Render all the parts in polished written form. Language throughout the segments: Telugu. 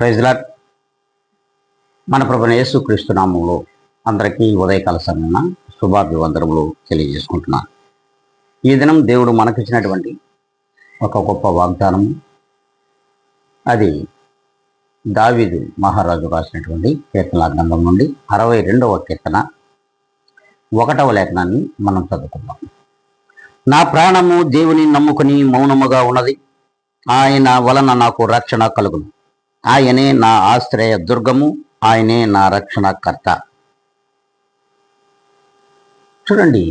Praise lord. మన ప్రభువైన యేసుక్రీస్తు నామములో అందరికీ ఉదయకాల సమయమున శుభాభివందనములు తెలియజేసుకుంటున్నాను. ఈ దినం దేవుడు మనకిచ్చినటువంటి ఒక గొప్ప వాగ్దానము, అది దావీదు మహారాజు రాసినటువంటి కీర్తనల గ్రంథం నుండి 62వ కీర్తన 1వ లేఖనాన్ని మనం చదువుకుందాం. నా ప్రాణము దేవుని నమ్ముకుని మౌనముగా ఉన్నది, ఆయన వలన నాకు రక్షణ కలుగును. ఆయనే నా ఆశ్రయ దుర్గము, ఆయనే నా రక్షణకర్త. చూడండి,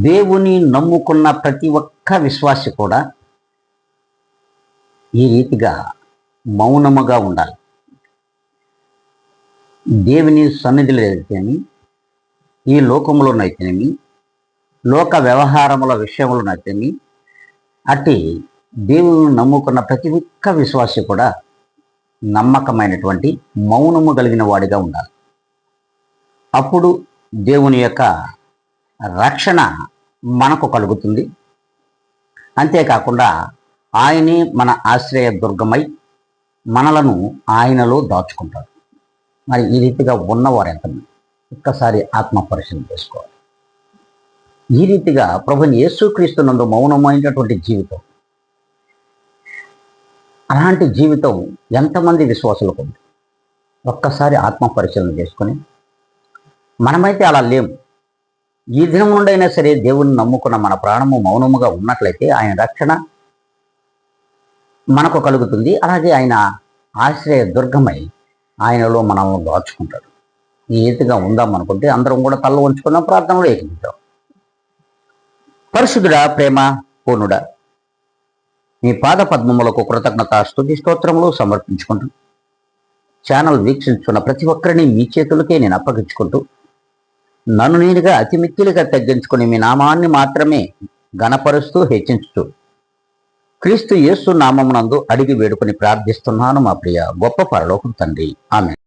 దేవుని నమ్ముకున్న ప్రతి ఒక్క విశ్వాసి కూడా ఈ రీతిగా మౌనముగా ఉండాలి. దేవుని సన్నిధిలో అయితేనేమి, ఈ లోకములోనైతేనేమి, లోక వ్యవహారముల విషయములోనైతేనేమి, అట్టి దేవుని నమ్ముకున్న ప్రతి ఒక్క విశ్వాసి కూడా నమ్మకమైనటువంటి మౌనము కలిగిన వాడిగా ఉండాలి. అప్పుడు దేవుని యొక్క రక్షణ మనకు కలుగుతుంది. అంతేకాకుండా ఆయనే మన ఆశ్రయ దుర్గమై మనలను ఆయనలో దాచుకుంటాడు. మరి ఈ రీతిగా ఉన్నవారు ఎంతమంది? ఒక్కసారి ఆత్మ పరిశీలన చేసుకోవాలి. ఈ రీతిగా ప్రభుని యేసుక్రీస్తునందు మౌనమైనటువంటి జీవితం, అలాంటి జీవితం ఎంతమంది విశ్వాసులకు ఉంది? ఒక్కసారి ఆత్మ పరిశీలన చేసుకొని, మనమైతే అలా లేము. ఈ దినం నుండైనా సరే దేవుని నమ్ముకున్న మన ప్రాణము మౌనముగా ఉన్నట్లయితే ఆయన రక్షణ మనకు కలుగుతుంది. అలాగే ఆయన ఆశ్రయ దుర్గమై ఆయనలో మనల్ని దాచుకుంటాడు. ఈ రీతిగా ఉందాం అనుకుంటే అందరం కూడా తల వంచుకున్నాం, ప్రార్థనలో ఏకీద్దాం. పరిశుద్ధుడా, ప్రేమ పూర్ణుడా, మీ పాద పద్మములకు కృతజ్ఞత స్తుతి స్తోత్రములు సమర్పించుకుంటూ, ఛానల్ వీక్షించుకున్న ప్రతి ఒక్కరిని మీ చేతులకే నేను అప్పగించుకుంటూ, నన్ను నేనుగా అతి మిక్కిలిగా తగ్గించుకుని మీ నామాన్ని మాత్రమే ఘనపరుస్తూ హెచ్చించుతూ క్రీస్తు యేసు నామమునందు అడిగి వేడుకొని ప్రార్థిస్తున్నాను మా ప్రియ గొప్ప పరలోకపు తండ్రి. ఆమేన్.